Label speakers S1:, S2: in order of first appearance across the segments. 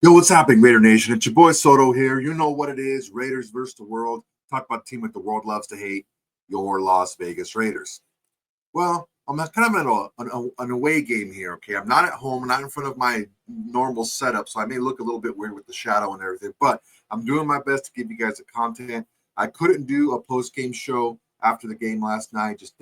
S1: Yo, what's happening, Raider Nation? It's your boy Soto here. You know what it is, Raiders versus the world. Talk about a team that the world loves to hate, your Las Vegas Raiders. Well, I'm kind of in an away game here, okay? I'm not at home, not in front of my normal setup, so I may look a little bit weird with the shadow and everything, but I'm doing my best to give you guys the content. I couldn't do a post-game show after the game last night. Just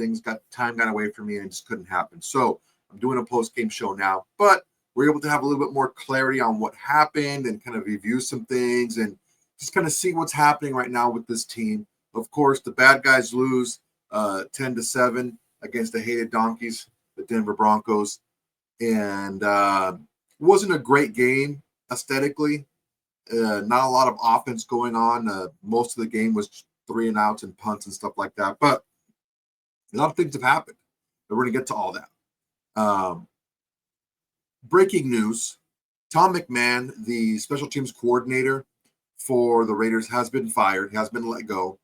S1: time got away from me and it just couldn't happen. So I'm doing a post-game show now, but we're able to have a little bit more clarity on what happened and kind of review some things and just kind of see what's happening right now with this team. Of course, the bad guys lose 10-7 against the hated donkeys, the Denver Broncos. And it wasn't a great game aesthetically. Not a lot of offense going on. Most of the game was 3-and-outs and punts and stuff like that. But a lot of things have happened. We're going to get to all that. Breaking news, Tom McMahon, the special teams coordinator for the Raiders, has been fired, has been let go.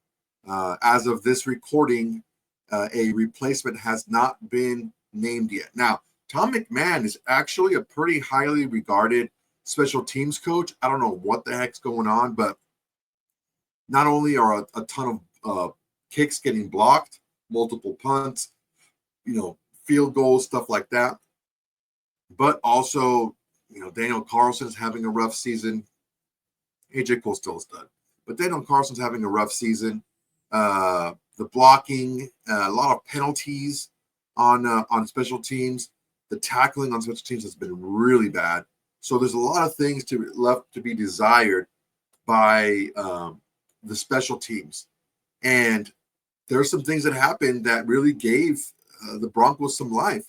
S1: As of this recording, a replacement has not been named yet. Now, Tom McMahon is actually a pretty highly regarded special teams coach. I don't know what the heck's going on, but not only are a ton of kicks getting blocked, multiple punts, field goals, stuff like that, but also, Daniel Carlson's having a rough season. AJ Cole still a stud, but Daniel Carlson's having a rough season. The blocking, a lot of penalties on special teams. The tackling on special teams has been really bad. So there's a lot of things left to be desired by the special teams. And there are some things that happened that really gave the Broncos some life.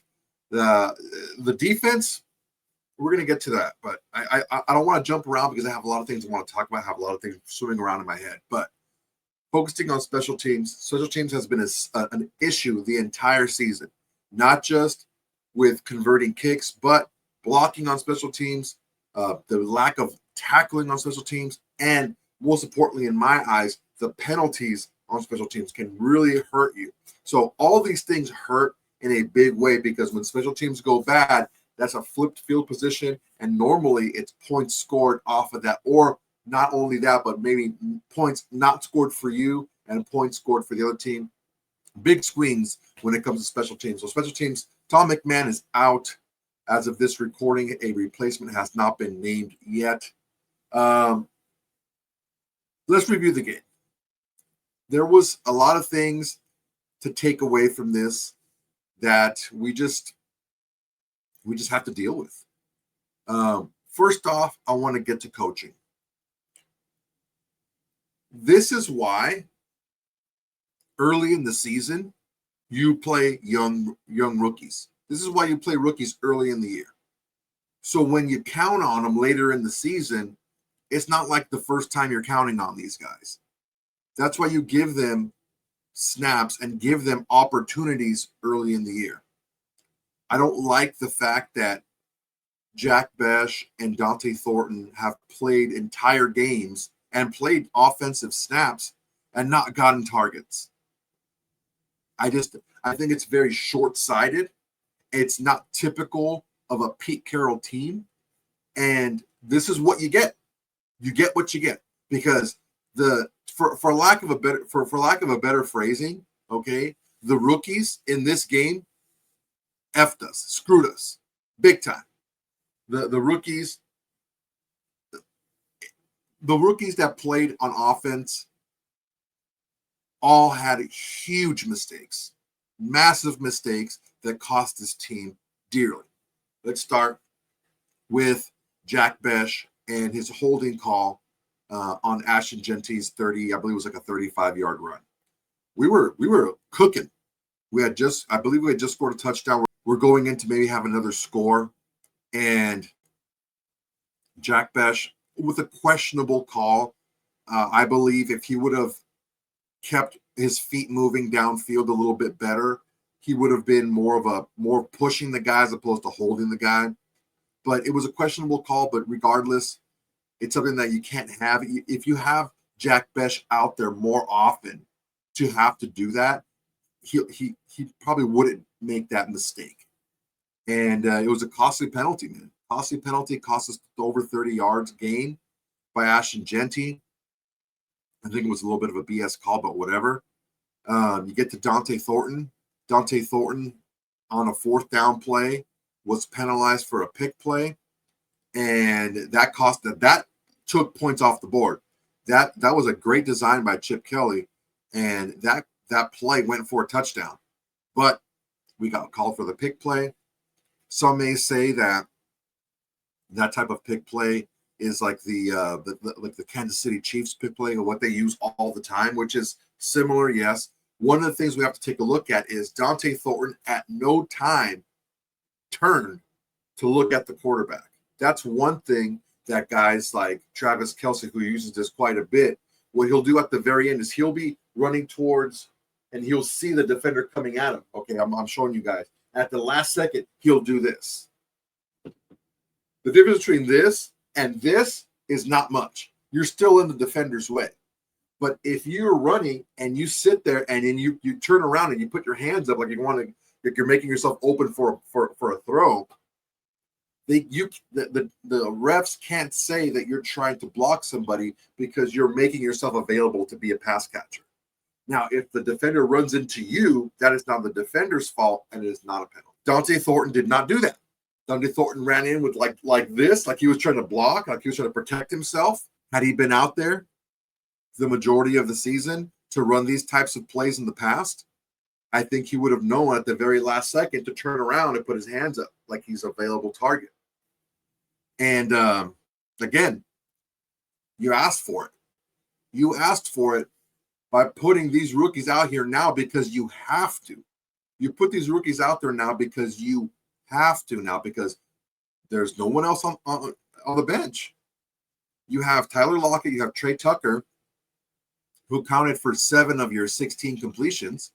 S1: The defense, we're going to get to that, but I don't want to jump around because I have a lot of things I want to talk about. I have a lot of things swimming around in my head, but focusing on special teams has been an issue the entire season, not just with converting kicks, but blocking on special teams, the lack of tackling on special teams, and most importantly, in my eyes, the penalties on special teams can really hurt you. So all these things hurt in a big way because when special teams go bad, that's a flipped field position, and normally it's points scored off of that, or not only that, but maybe points not scored for you and points scored for the other team. Big swings when it comes to special teams. So special teams, Tom McMahon is out as of this recording. A replacement has not been named yet. Let's review the game. There was a lot of things to take away from this that we just have to deal with. First off, I want to get to coaching. This is why early in the season you play young rookies. This is why you play rookies early in the year. So when you count on them later in the season, it's not like the first time you're counting on these guys. That's why you give them snaps and give them opportunities early in the year. I don't like the fact that Jack Besh and Dante Thornton have played entire games and played offensive snaps and not gotten targets. I think it's very short-sighted. It's not typical of a Pete Carroll team. And this is what you get. You get what you get because for lack of a better phrasing, okay, the rookies in this game effed us, screwed us, big time. The rookies that played on offense all had huge mistakes, massive mistakes that cost this team dearly. Let's start with Jack Besh and his holding call on Ashton Genty's 30, I believe it was like a 35-yard run. We were cooking. I believe we had just scored a touchdown. We're going in to maybe have another score. And Jack Besh with a questionable call. I believe if he would have kept his feet moving downfield a little bit better, he would have been more pushing the guy as opposed to holding the guy. But it was a questionable call. But regardless, it's something that you can't have. If you have Jack Besh out there more often to have to do that, he probably wouldn't make that mistake. And it was a costly penalty, man. costly penalty, cost us over 30 yards gain by Ashton Genty. I think it was a little bit of a BS call, but whatever. You get to Dante Thornton. Dante Thornton on a 4th down play was penalized for a pick play, and that took points off the board. That was a great design by Chip Kelly, and that play went for a touchdown. But we got called for the pick play. Some may say that type of pick play is like the Kansas City Chiefs pick play, or what they use all the time, which is similar, yes. One of the things we have to take a look at is Dante Thornton at no time turned to look at the quarterback. That's one thing that guys like Travis Kelce, who uses this quite a bit, what he'll do at the very end is he'll be running towards, and he'll see the defender coming at him. Okay, I'm showing you guys. At the last second, he'll do this. The difference between this and this is not much. You're still in the defender's way. But if you're running and you sit there and then you turn around and you put your hands up like you're making yourself open for a throw, the refs can't say that you're trying to block somebody because you're making yourself available to be a pass catcher. Now, if the defender runs into you, that is not the defender's fault and it is not a penalty. Dante Thornton did not do that. Dante Thornton ran in with like this, like he was trying to block, like he was trying to protect himself. Had he been out there the majority of the season to run these types of plays in the past, I think he would have known at the very last second to turn around and put his hands up like he's an available target. And again, you asked for it. You asked for it by putting these rookies out here now because you have to. You put these rookies out there now because you have to now, because there's no one else on the bench. You have Tyler Lockett, you have Trey Tucker, who counted for 7 of your 16 completions.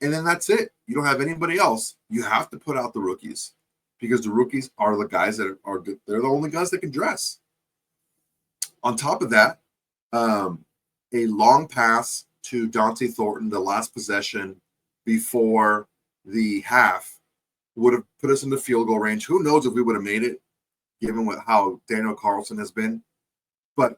S1: And then that's it. You don't have anybody else. You have to put out the rookies because the rookies are the guys that are they're the only guys that can dress. On top of that, a long pass to Dante Thornton, the last possession before the half, would have put us in the field goal range. Who knows if we would have made it, given how Daniel Carlson has been. But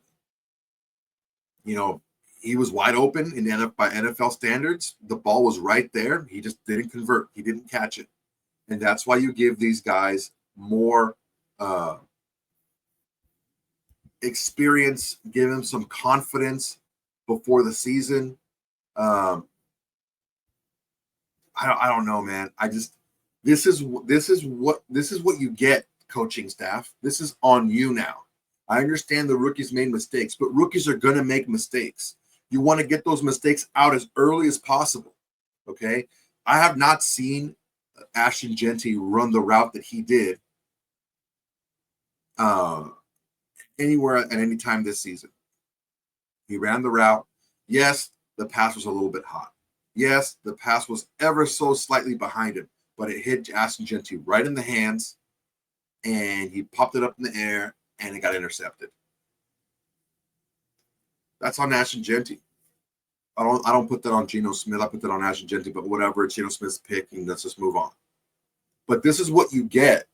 S1: he was wide open by NFL standards. The ball was right there. He just didn't convert. He didn't catch it. And that's why you give these guys more experience, give them some confidence before the season. I don't know, man. This is what you get, coaching staff. This is on you now. I understand the rookies made mistakes, but rookies are going to make mistakes. You want to get those mistakes out as early as possible, okay? I have not seen Ashton Genty run the route that he did anywhere at any time this season. He ran the route. Yes, the pass was a little bit hot. Yes, the pass was ever so slightly behind him, but it hit Ashton Genty right in the hands, and he popped it up in the air, and it got intercepted. That's on Ashton Genty. I don't put that on Geno Smith. I put that on Ashton Genty, but whatever. It's Geno Smith's pick, and let's just move on. But this is what you get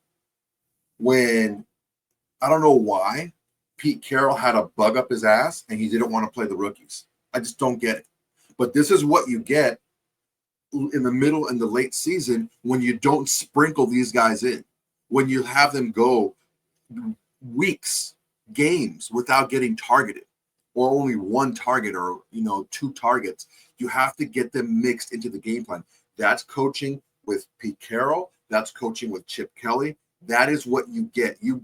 S1: when, I don't know why, Pete Carroll had a bug up his ass, and he didn't want to play the rookies. I just don't get it. But this is what you get in the middle and the late season when you don't sprinkle these guys in, when you have them go weeks, games without getting targeted, or only one target, or 2 targets. You have to get them mixed into the game plan. That's coaching with Pete Carroll. That's coaching with Chip Kelly. That is what you get. You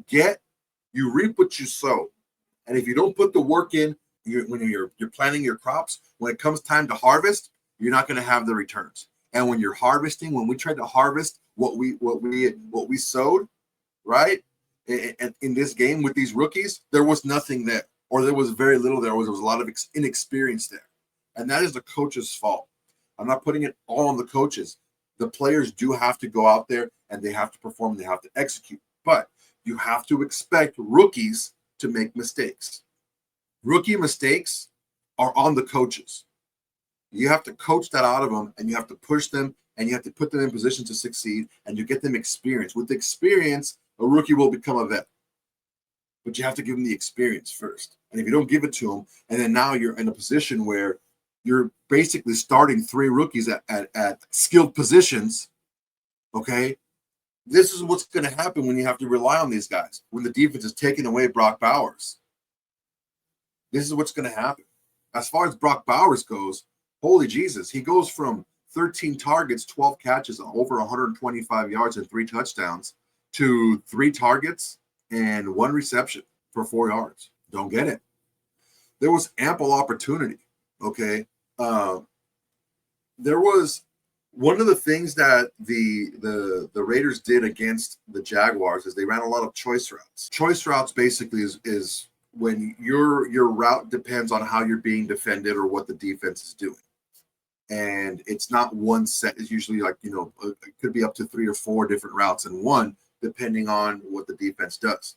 S1: reap what you sow. And if you don't put the work in, when you're planting your crops, when it comes time to harvest, you're not going to have the returns. And when you're harvesting, when we tried to harvest what we sowed, right? And in this game with these rookies, there was nothing there, or there was very little there. There was a lot of inexperience there. And that is the coach's fault. I'm not putting it all on the coaches. The players do have to go out there and they have to perform, they have to execute. But you have to expect rookies to make mistakes. Rookie mistakes are on the coaches. You have to coach that out of them, and you have to push them, and you have to put them in position to succeed, and you get them experience. With experience A rookie will become a vet, but you have to give him the experience first. And if you don't give it to him, and then now you're in a position where you're basically starting 3 rookies at skilled positions, okay? This is what's going to happen when you have to rely on these guys, when the defense is taking away Brock Bowers. This is what's going to happen. As far as Brock Bowers goes, holy Jesus, he goes from 13 targets, 12 catches, over 125 yards and 3 touchdowns to 3 targets and 1 reception for 4 yards. Don't get it. There was ample opportunity, okay? There was one of the things that the Raiders did against the Jaguars is they ran a lot of choice routes. Choice routes basically is when your route depends on how you're being defended or what the defense is doing. And it's not one set. It's usually like, it could be up to 3 or 4 different routes in one, depending on what the defense does.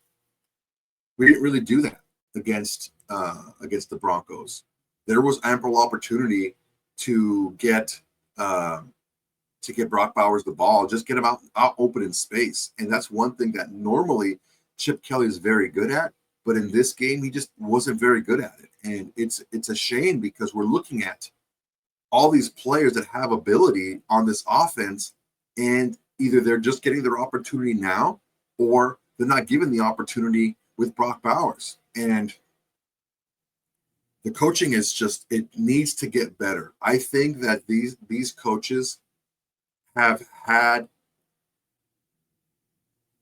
S1: We didn't really do that against the Broncos. There was ample opportunity to get Brock Bowers the ball, just get him out open in space. And that's one thing that normally Chip Kelly is very good at. But in this game, he just wasn't very good at it. And it's a shame because we're looking at all these players that have ability on this offense, and either they're just getting their opportunity now or they're not given the opportunity with Brock Bowers. And the coaching is just, it needs to get better. I think that these coaches have had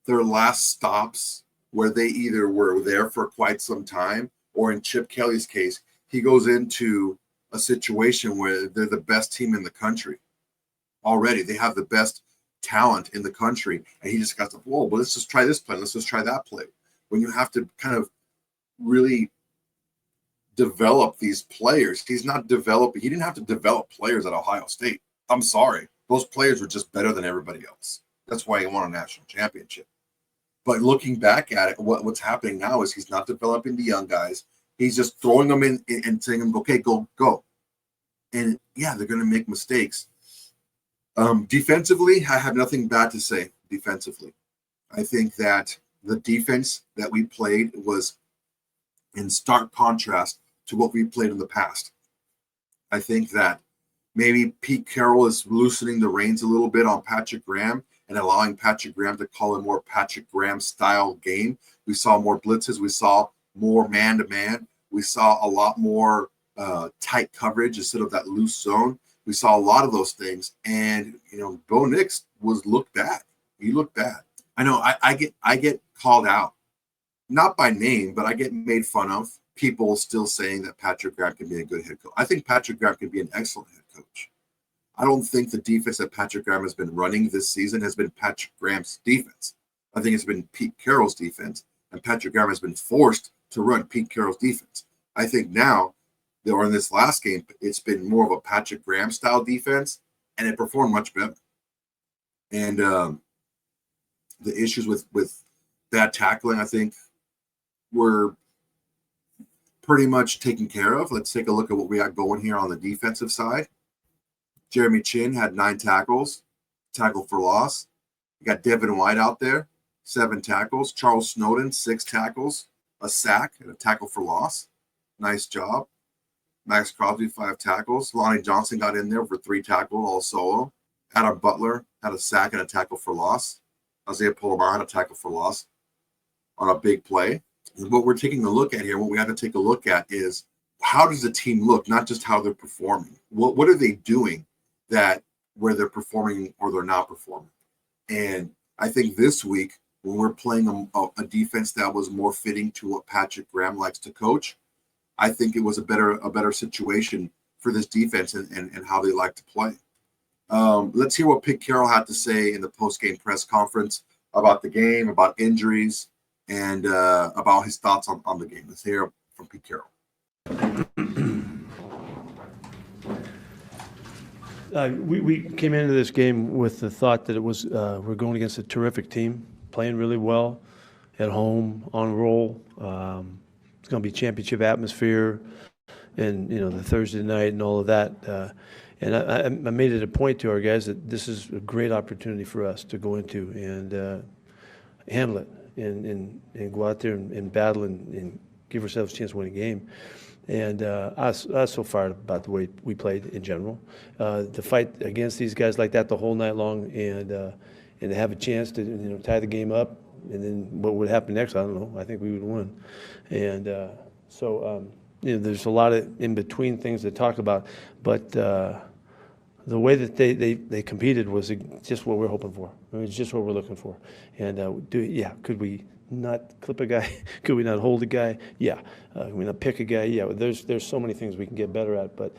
S1: their last stops where they either were there for quite some time, or in Chip Kelly's case, he goes into a situation where they're the best team in the country already. They have the best talent in the country, and he just got to, whoa, but let's just try this play. Let's just try that play. When you have to kind of really develop these players, he didn't have to develop players at Ohio State. I'm sorry. Those players were just better than everybody else. That's why he won a national championship. But looking back at it, what's happening now is he's not developing the young guys. He's just throwing them in and saying, okay, go. And yeah, they're going to make mistakes. Defensively, I have nothing bad to say defensively. I think that the defense that we played was in stark contrast to what we played in the past. I think that maybe Pete Carroll is loosening the reins a little bit on Patrick Graham and allowing Patrick Graham to call a more Patrick Graham style game. We saw more blitzes. We saw more man-to-man. We saw a lot more tight coverage instead of that loose zone. We saw a lot of those things. And, Bo Nix looked bad. He looked bad. I know I get called out, not by name, but I get made fun of. People still saying that Patrick Graham can be a good head coach. I think Patrick Graham can be an excellent head coach. I don't think the defense that Patrick Graham has been running this season has been Patrick Graham's defense. I think it's been Pete Carroll's defense, and Patrick Graham has been forced to run Pete Carroll's defense. I think now, or in this last game, it's been more of a Patrick Graham style defense, and it performed much better. And the issues with bad tackling, I think, were pretty much taken care of. Let's take a look at what we got going here on the defensive side. Jeremy Chin had 9 tackles, tackle for loss. You got Devin White out there, 7 tackles. Charles Snowden, 6 tackles, a sack, and a tackle for loss. Nice job. Maxx Crosby, 5 tackles. Lonnie Johnson got in there for 3 tackles, all solo. Adam Butler had a sack and a tackle for loss. Isaiah Polomar had a tackle for loss on a big play. And what we're taking a look at here, what we have to take a look at is how does the team look, not just how they're performing. What are they doing where they're performing or they're not performing? And I think this week, when we're playing a defense that was more fitting to what Patrick Graham likes to coach, I think it was a better situation for this defense and how they like to play. Let's hear what Pete Carroll had to say in the post-game press conference about the game, about injuries, and about his thoughts on the game. Let's hear from Pete Carroll.
S2: We came into this game with the thought that it was we're going against a terrific team, playing really well at home, on a roll. It's going to be championship atmosphere, and the Thursday night and all of that. And I made it a point to our guys that this is a great opportunity for us to go into, and handle it and go out there and battle and give ourselves a chance to win a game. And I was so fired up about the way we played in general. To fight against these guys like that the whole night long and to have a chance to tie the game up, and then what would happen next, I don't know. I think we would win. And there's a lot of in-between things to talk about, but the way that they competed was just what we're hoping for. I mean, it's just what we're looking for. And could we not clip a guy? Could we not hold a guy? Yeah. Could we not pick a guy? Yeah. There's so many things we can get better at, but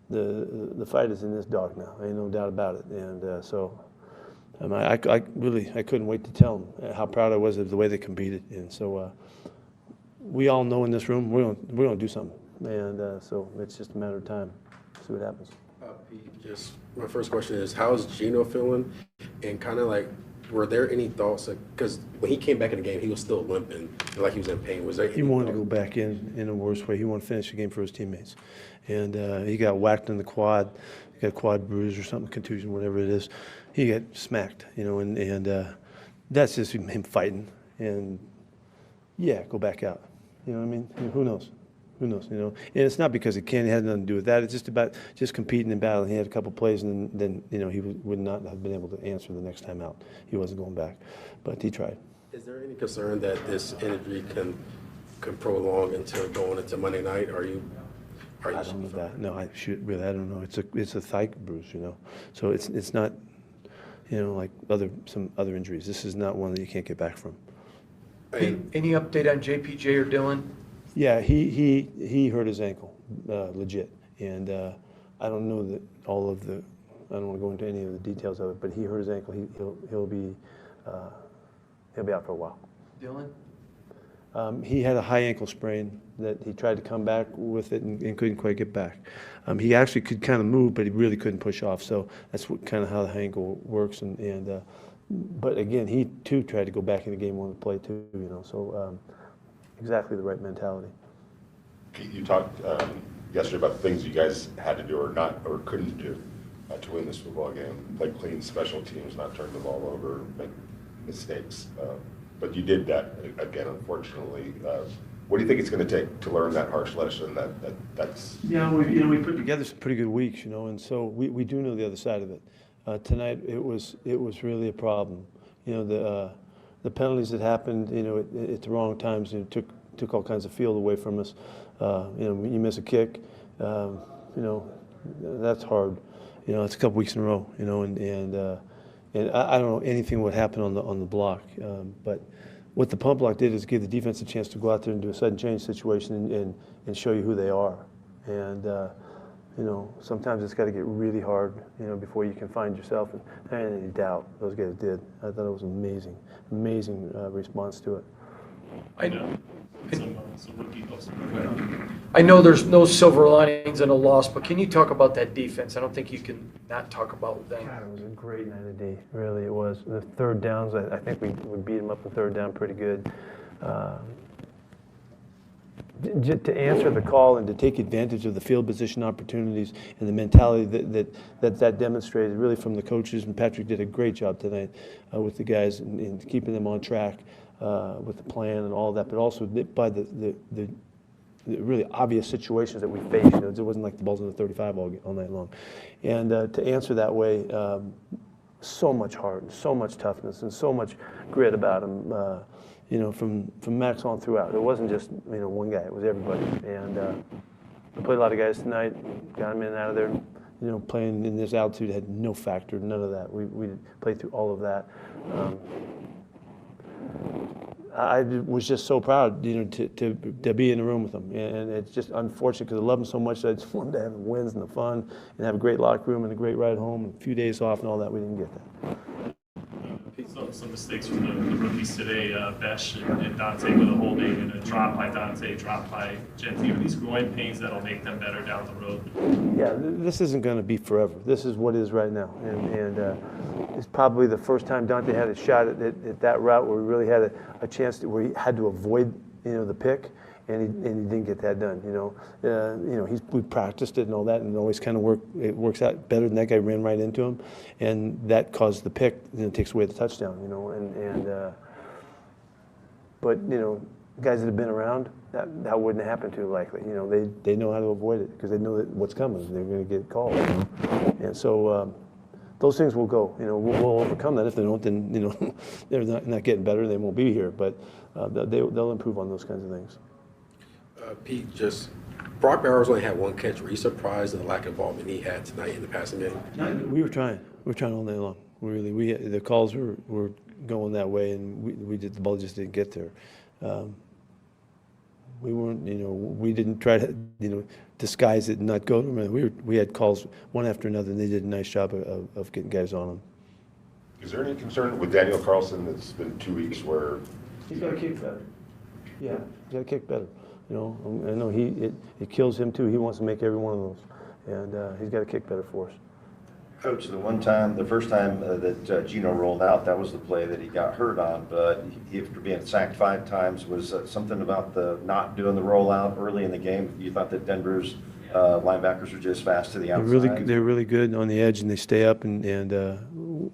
S2: the fight is in this dog now. Ain't no doubt about it. And I couldn't wait to tell them how proud I was of the way they competed. And so we all know in this room we're gonna do something. And so it's just a matter of time. See what happens.
S3: Pete, just my first question is, how's Geno feeling? And kind of like, were there any thoughts? Because when he came back in the game, he was still limping, like he was in pain. Was there?
S2: He wanted to go back in a worse way. He wanted to finish the game for his teammates, and he got whacked in the quad. He got a quad bruise or something, contusion, whatever it is. He got smacked, and that's just him fighting. And yeah, go back out. You know what I mean? Who knows? Who knows, And it's not because he can't. It had nothing to do with that. It's just about just competing and battling. He had a couple plays, and then he would not have been able to answer the next time out. He wasn't going back, but he tried.
S3: Is there any concern that this injury can prolong until going into Monday night? I
S2: don't know that. No, I don't know. It's a thigh bruise, So it's not, like some other injuries. This is not one that you can't get back from.
S4: Any update on JPJ or Dylan?
S2: Yeah, he hurt his ankle, legit, and I don't know that all of the. I don't want to go into any of the details of it, but he hurt his ankle. He'll be out for a while.
S4: Dylan?
S2: He had a high ankle sprain that he tried to come back with it and couldn't quite get back. He actually could kind of move, but he really couldn't push off. So that's kind of how the ankle works. But again, he too tried to go back in the game, wanted to play too. So. Exactly the right mentality.
S5: You talked yesterday about the things you guys had to do or couldn't do to win this football game, like clean special teams, not turn the ball over, make mistakes. But you did that again, unfortunately. What do you think it's going to take to learn that harsh lesson? That's
S2: yeah, we put together some pretty good weeks, and so we do know the other side of it. Tonight it was really a problem. The penalties that happened, at the wrong times, took all kinds of field away from us. You miss a kick, that's hard. It's a couple weeks in a row, and I don't know anything what happened on the block, but what the pump block did is give the defense a chance to go out there and do a sudden change situation and show you who they are. And sometimes it's got to get really hard, before you can find yourself. And I had any doubt those guys did. I thought it was amazing response to it.
S4: I know. I know there's no silver linings in a loss, but can you talk about that defense? I don't think you can not talk about that.
S2: God, it was a great night of D. Really, it was. The third downs, I think we beat them up the third down pretty good. To answer the call and to take advantage of the field position opportunities and the mentality that demonstrated really from the coaches, and Patrick did a great job tonight with the guys and keeping them on track with the plan and all that, but also by the really obvious situations that we faced. It wasn't like the ball's in the 35 all night long. And to answer that way, so much heart, and so much toughness, and so much grit about them. From maxx on throughout. It wasn't just one guy. It was everybody. And we played a lot of guys tonight. Got them in and out of there. Playing in this altitude had no factor, none of that. We played through all of that. I was just so proud, to be in the room with them. And it's just unfortunate because I love them so much that I just wanted to have the wins and the fun and have a great locker room and a great ride home and a few days off and all that. We didn't get that.
S6: Some mistakes from the rookies today, Besh and Dante with a holding and a drop by Dante, drop by Genty. Are these growing pains that'll make them better down the road?
S2: Yeah, this isn't going to be forever. This is what is right now. And it's probably the first time Dante had a shot at that route where he really had a chance where he had to avoid the pick, and he didn't get that done. We practiced it and all that, and it always kind of works out better than that guy ran right into him, and that caused the pick. Takes away the touchdown. But guys that have been around, that wouldn't happen to likely. They know how to avoid it because they know that what's coming. They're going to get called. And so those things will go. We'll overcome that. If they don't, then they're not getting better. They won't be here. But they'll improve on those kinds of things.
S3: Pete, Brock Bowers only had one catch. Were you surprised at the lack of involvement he had tonight in the passing game?
S2: We were trying. We were trying all day long. The calls were going that way, and the ball just didn't get there. We weren't, we didn't try to, disguise it and not go to them. We had calls one after another, and they did a nice job of getting guys on them.
S5: Is there any concern with Daniel Carlson? It's been 2 weeks where
S2: He's got to kick better. Yeah, he's got to kick better. I know it kills him too. He wants to make every one of those, and he's got to kick better for us.
S7: Coach, the first time that Geno rolled out, that was the play that he got hurt on, but after being sacked 5 times, was something about the not doing the rollout early in the game? You thought that Denver's linebackers were just fast to the outside?
S2: They're really good on the edge, and they stay up, and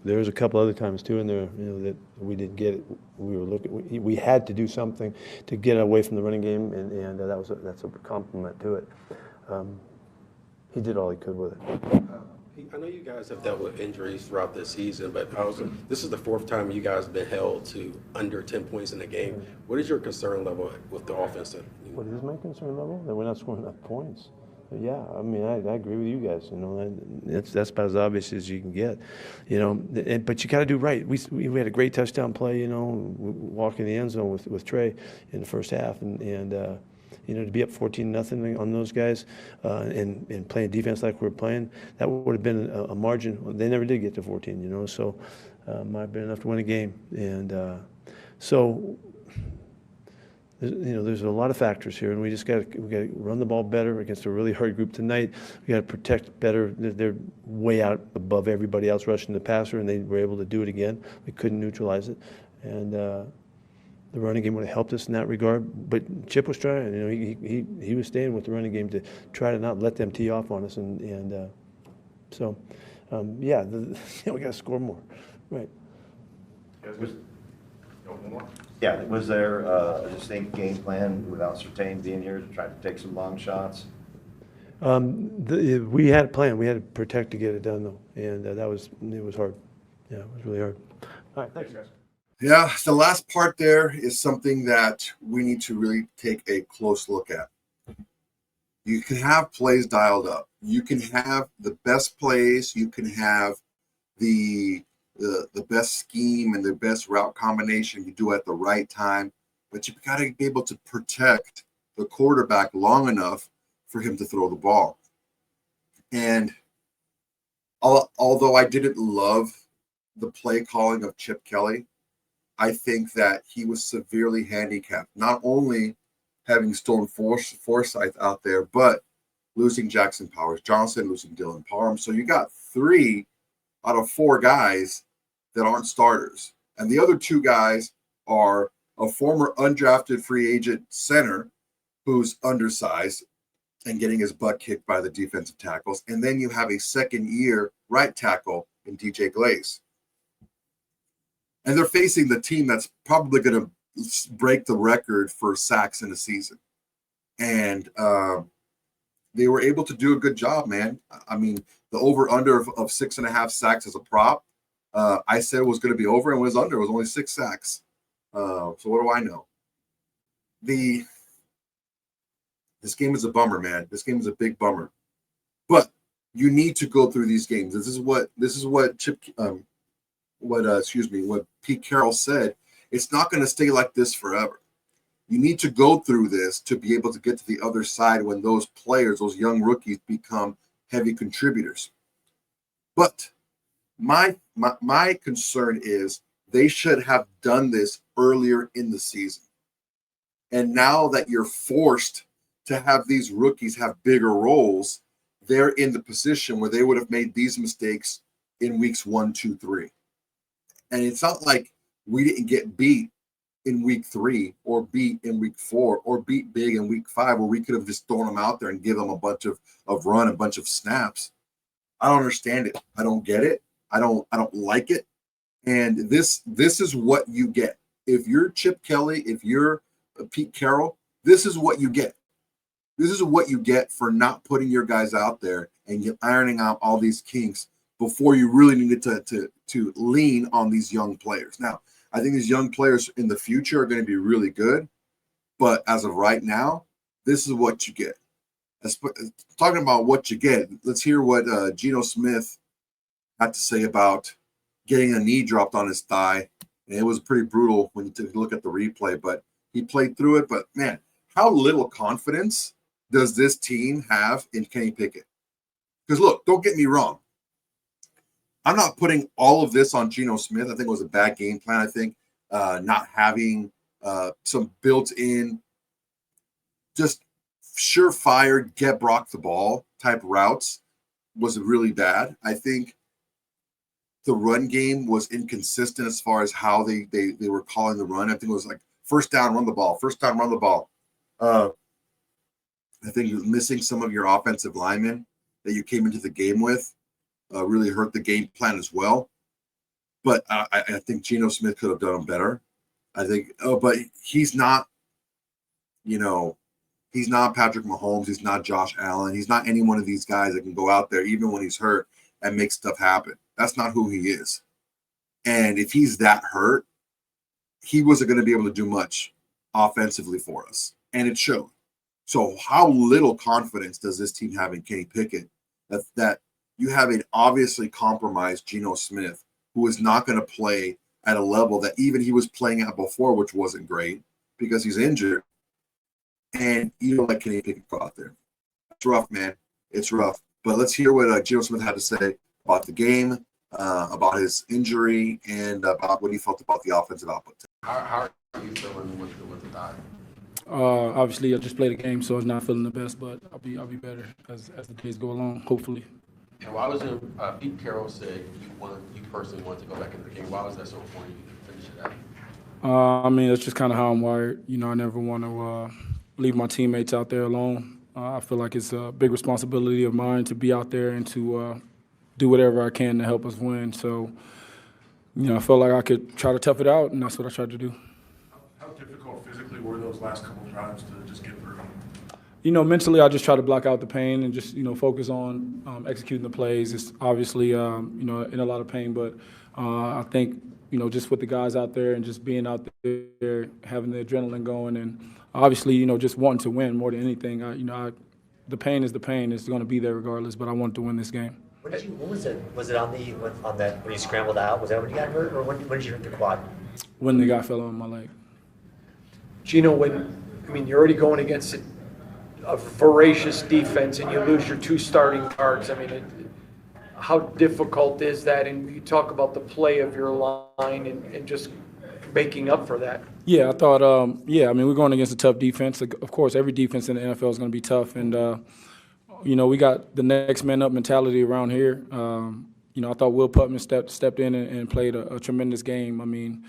S2: there was a couple other times too in there, that we didn't get it. We had to do something to get away from the running game, and that's a compliment to it. He did all he could with it.
S3: I know you guys have dealt with injuries throughout this season, but this is the 4th time you guys have been held to under 10 points in a game. What is your concern level with the offense?
S2: What is my concern level? That we're not scoring enough points. Yeah, I mean, I agree with you guys. That's about as obvious as you can get. But you got to do right. We had a great touchdown play. Walking the end zone with Trey in the first half, and to be up 14-0 on those guys and playing defense like we're playing, that would have been a margin. They never did get to 14. So might have been enough to win a game. And so. There's a lot of factors here, and we got to run the ball better against a really hard group tonight. We got to protect better. They're way out above everybody else rushing the passer, and they were able to do it again. We couldn't neutralize it, and the running game would have helped us in that regard. But Chip was trying. He was staying with the running game to try to not let them tee off on us, and so we got to score more, right?
S7: Yeah, was there a distinct game plan without Surtain being here to try to take some long shots?
S2: We had a plan. We had to protect to get it done, though, and it was hard. Yeah, it was really hard. All right, thanks, guys.
S1: Yeah, the last part there is something that we need to really take a close look at. You can have plays dialed up. You can have the best plays. You can have the best scheme and the best route combination you do at the right time, but you've got to be able to protect the quarterback long enough for him to throw the ball. And although I didn't love the play calling of Chip Kelly, I think that he was severely handicapped, not only having stolen Forsyth out there, but losing Jackson Powers-Johnson, losing Dylan Parham. So you got 3 out of 4 guys that aren't starters. And the other 2 guys are a former undrafted free agent center who's undersized and getting his butt kicked by the defensive tackles. And then you have a second-year right tackle in DJ Glaze. And they're facing the team that's probably going to break the record for sacks in a season. And they were able to do a good job, man. I mean, the over-under of 6.5 sacks as a prop, I said it was going to be over, and it was under. It was only 6 sacks. So what do I know? This game is a bummer, man. This game is a big bummer. But you need to go through these games. This is what Pete Carroll said. It's not going to stay like this forever. You need to go through this to be able to get to the other side when those players, those young rookies, become heavy contributors. But my concern is they should have done this earlier in the season. And now that you're forced to have these rookies have bigger roles, they're in the position where they would have made these mistakes in weeks 1, 2, 3. And it's not like we didn't get beat in week 3 or beat in week 4 or beat big in week 5 where we could have just thrown them out there and give them a bunch of run, a bunch of snaps. I don't understand it. I don't get it. I don't like it. And this is what you get. If you're Chip Kelly, if you're Pete Carroll, this is what you get. This is what you get for not putting your guys out there and ironing out all these kinks before you really needed to lean on these young players. Now, I think these young players in the future are going to be really good, but as of right now, this is what you get. Talking about what you get, let's hear what Geno Smith had to say about getting a knee dropped on his thigh. And it was pretty brutal when you took a look at the replay, but he played through it. But man, how little confidence does this team have in Kenny Pickett? Because look, don't get me wrong. I'm not putting all of this on Geno Smith. I think it was a bad game plan. I think not having some built-in, just surefire, get Brock the ball type routes was really bad. I think the run game was inconsistent as far as how they were calling the run. I think it was like first down, run the ball, first down, run the ball. I think you're missing some of your offensive linemen that you came into the game with. Really hurt the game plan as well. But I think Geno Smith could have done better. I think, but he's not, he's not Patrick Mahomes. He's not Josh Allen. He's not any one of these guys that can go out there, even when he's hurt, and make stuff happen. That's not who he is. And if he's that hurt, he wasn't going to be able to do much offensively for us. And it showed. So how little confidence does this team have in Kenny Pickett that you have an obviously compromised Geno Smith who is not going to play at a level that even he was playing at before, which wasn't great because he's injured. And you don't let Kenny Pickett go out there. It's rough, man. It's rough. But let's hear what Geno Smith had to say about the game, about his injury, and about what he felt about the offensive output.
S3: How are you feeling with the thigh?
S8: Obviously, I just played a game, so I'm not feeling the best, but I'll be better as the days go along, hopefully.
S3: And why was it, Pete Carroll said you personally wanted to go back into the game. Why was that so important to finish it out?
S8: I mean, that's just kind of how I'm wired. I never want to leave my teammates out there alone. I feel like it's a big responsibility of mine to be out there and to do whatever I can to help us win. So, I felt like I could try to tough it out, and that's what I tried to do.
S9: How difficult physically were those last couple of drives to just get through?
S8: Mentally, I just try to block out the pain and just, focus on executing the plays. It's obviously, in a lot of pain, but I think, just with the guys out there and just being out there, having the adrenaline going, and obviously, just wanting to win more than anything. The pain is the pain. It's going to be there regardless, but I want to win this game.
S10: What was it? Was it on that when you scrambled out? Was that when you got hurt, or when did you hurt the quad?
S8: When the guy fell on my leg.
S4: Geno, you're already going against a voracious defense, and you lose your 2 starting guards. How difficult is that? And you talk about the play of your line and just making up for that.
S8: Yeah, I thought, we're going against a tough defense. Of course, every defense in the NFL is going to be tough. And, we got the next man up mentality around here. I thought Will Putman stepped in and played a tremendous game.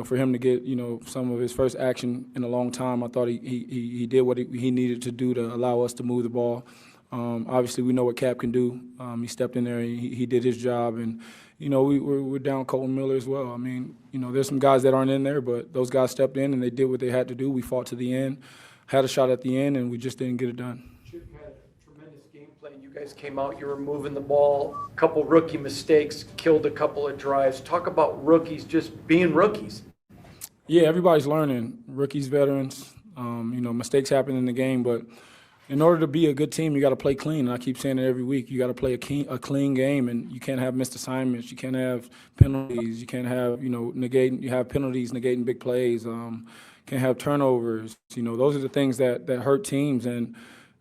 S8: For him to get, some of his first action in a long time, I thought he did what he needed to do to allow us to move the ball. Obviously, we know what Cap can do. He stepped in there and he did his job. And, we're down Colton Miller as well. There's some guys that aren't in there, but those guys stepped in and they did what they had to do. We fought to the end, had a shot at the end, and we just didn't get it done.
S4: Chip had a tremendous game plan. You guys came out, you were moving the ball, a couple rookie mistakes, killed a couple of drives. Talk about rookies just being rookies.
S8: Yeah, everybody's learning. Rookies, veterans, mistakes happen in the game, but in order to be a good team, you got to play clean. And I keep saying it every week. You got to play a clean game, and you can't have missed assignments. You can't have penalties. You can't have, You have penalties negating big plays. Can't have turnovers. Those are the things that hurt teams. And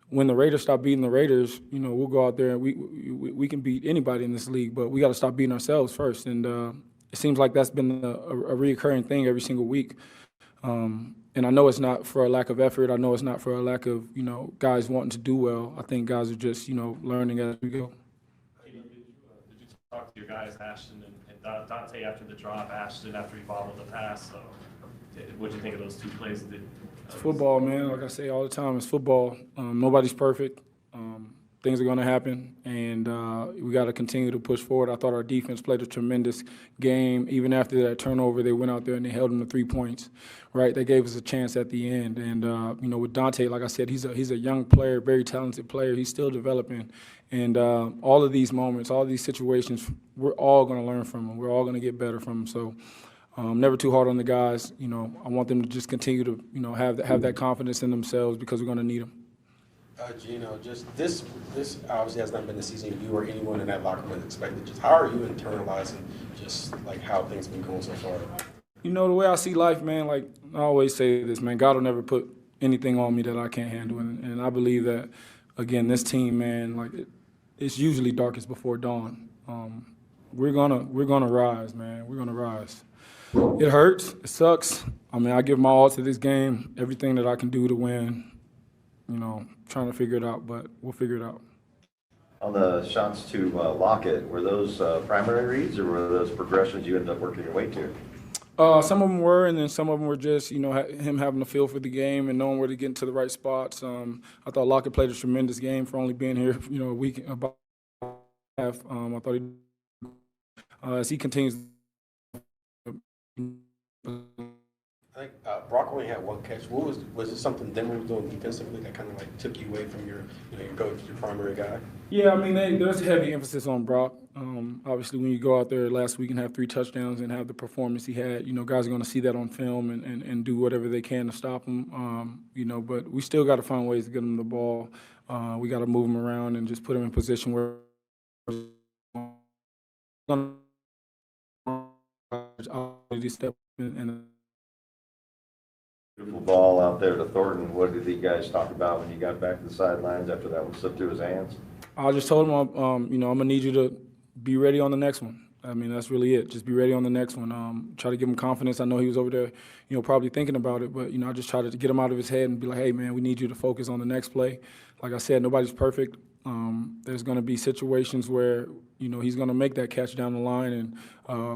S8: when the Raiders stop beating the Raiders, we'll go out there and we can beat anybody in this league, but we got to stop beating ourselves first. And it seems like that's been a reoccurring thing every single week. And I know it's not for a lack of effort. I know it's not for a lack of, guys wanting to do well. I think guys are just, learning as we go.
S6: Did you talk to your guys, Ashton and Dante after the drop, Ashton after he bobbled the pass? So What do you think of those two plays?
S8: It's football, man. Like I say all the time, it's football. Nobody's perfect. Things are going to happen, and we got to continue to push forward. I thought our defense played a tremendous game. Even after that turnover, they went out there and they held them to 3 points, right? They gave us a chance at the end. And, with Dante, like I said, he's a young player, very talented player. He's still developing. And all of these moments, all of these situations, we're all going to learn from them. We're all going to get better from them. So never too hard on the guys. I want them to just continue to, have that confidence in themselves because we're going to need them.
S3: Geno, just this obviously has not been the season you or anyone in that locker room expected. Just how are you internalizing just like how things been going so far?
S8: The way I see life, man, like I always say this, man, God will never put anything on me that I can't handle. And I believe that, again, this team, man, like it's usually darkest before dawn. We're gonna rise, man. We're gonna rise. It hurts. It sucks. I mean, I give my all to this game, everything that I can do to win. Trying to figure it out, but we'll figure it out.
S7: On the shots to Lockett, were those primary reads or were those progressions you ended up working your way to?
S8: Some of them were, and then some of them were just, him having a feel for the game and knowing where to get into the right spots. I thought Lockett played a tremendous game for only being here, a week, about half. I thought as he continues.
S3: I think Brock only had one catch. Was it something Denver was doing defensively that kind of like took you away from your coach, your primary guy?
S8: Yeah, I mean, there's heavy emphasis on Brock. Obviously, when you go out there last week and have 3 touchdowns and have the performance he had, guys are going to see that on film and do whatever they can to stop him. But we still got to find ways to get him the ball. We got to move him around and just put him in position where step and
S7: Beautiful ball out there to Thornton. What did you guys talk about when you got back to the sidelines after that one slipped through his hands?
S8: I just told him, I'm going to need you to be ready on the next one. I mean, that's really it. Just be ready on the next one. Try to give him confidence. I know he was over there, probably thinking about it, but, I just try to get him out of his head and be like, hey, man, we need you to focus on the next play. Like I said, nobody's perfect. There's going to be situations where, he's going to make that catch down the line, and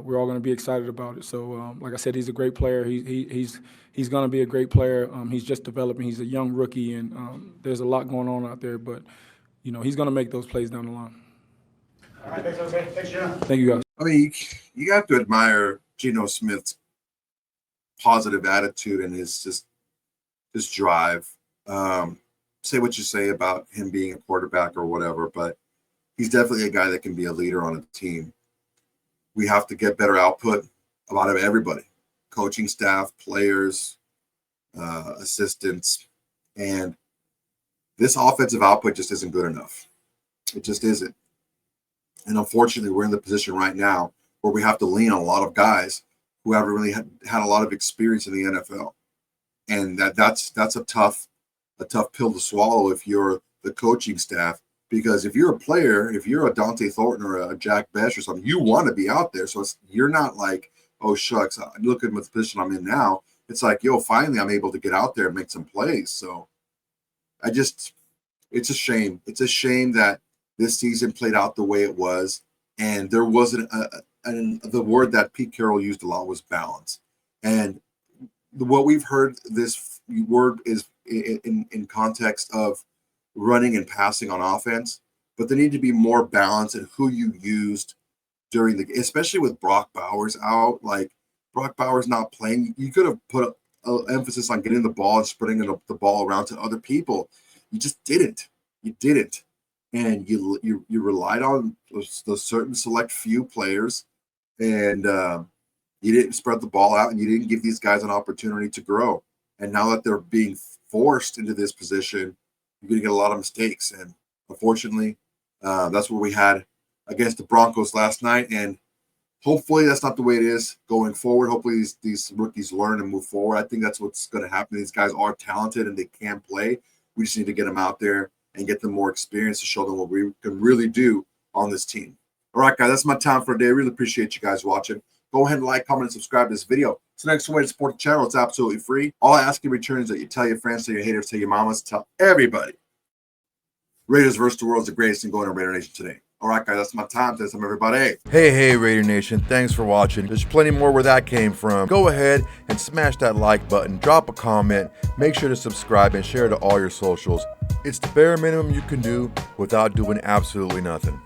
S8: we're all going to be excited about it. So, like I said, he's a great player. He's going to be a great player. He's just developing. He's a young rookie, and there's a lot going on out there. But, he's going to make those plays down the line.
S9: All right, thanks, Jose. Thanks, Geno.
S8: Thank you, guys.
S1: I mean, you have to admire Geno Smith's positive attitude and his drive. Say what you say about him being a quarterback or whatever, but he's definitely a guy that can be a leader on a team. We have to get better output out of everybody, coaching staff, players, assistants, and this offensive output just isn't good enough. It just isn't. And unfortunately, we're in the position right now where we have to lean on a lot of guys who haven't really had a lot of experience in the NFL. And that's a tough pill to swallow if you're the coaching staff, because if you're a player, if you're a Dante Thornton or a Jack Bech or something, you want to be out there. So you're not like, oh, shucks, look at the position I'm in now. It's like, yo, finally I'm able to get out there and make some plays. So it's a shame. It's a shame that this season played out the way it was. And there wasn't the word that Pete Carroll used a lot was balance. And what we've heard this word is in context of running and passing on offense, but there need to be more balance in who you used during the, especially with Brock Bowers out. Like Brock Bowers not playing, you could have put an emphasis on getting the ball and spreading the ball around to other people. You just didn't. You didn't, and you relied on the certain select few players, and you didn't spread the ball out, and you didn't give these guys an opportunity to grow. And now that they're being forced into this position, you're going to get a lot of mistakes. And unfortunately, that's what we had against the Broncos last night. And hopefully that's not the way it is going forward. Hopefully these rookies learn and move forward. I think that's what's going to happen. These guys are talented and they can play. We just need to get them out there and get them more experience to show them what we can really do on this team. All right, guys, that's my time for today. I really appreciate you guys watching. Go ahead and like, comment, and subscribe to this video. It's the next way to support the channel. It's absolutely free. All I ask in return is that you tell your friends, tell your haters, tell your mamas, tell everybody. Raiders versus the world is the greatest thing going on Raider Nation today. All right, guys, that's my time. Tell some everybody.
S11: Hey, Raider Nation, thanks for watching. There's plenty more where that came from. Go ahead and smash that like button, drop a comment, make sure to subscribe and share to all your socials. It's the bare minimum you can do without doing absolutely nothing.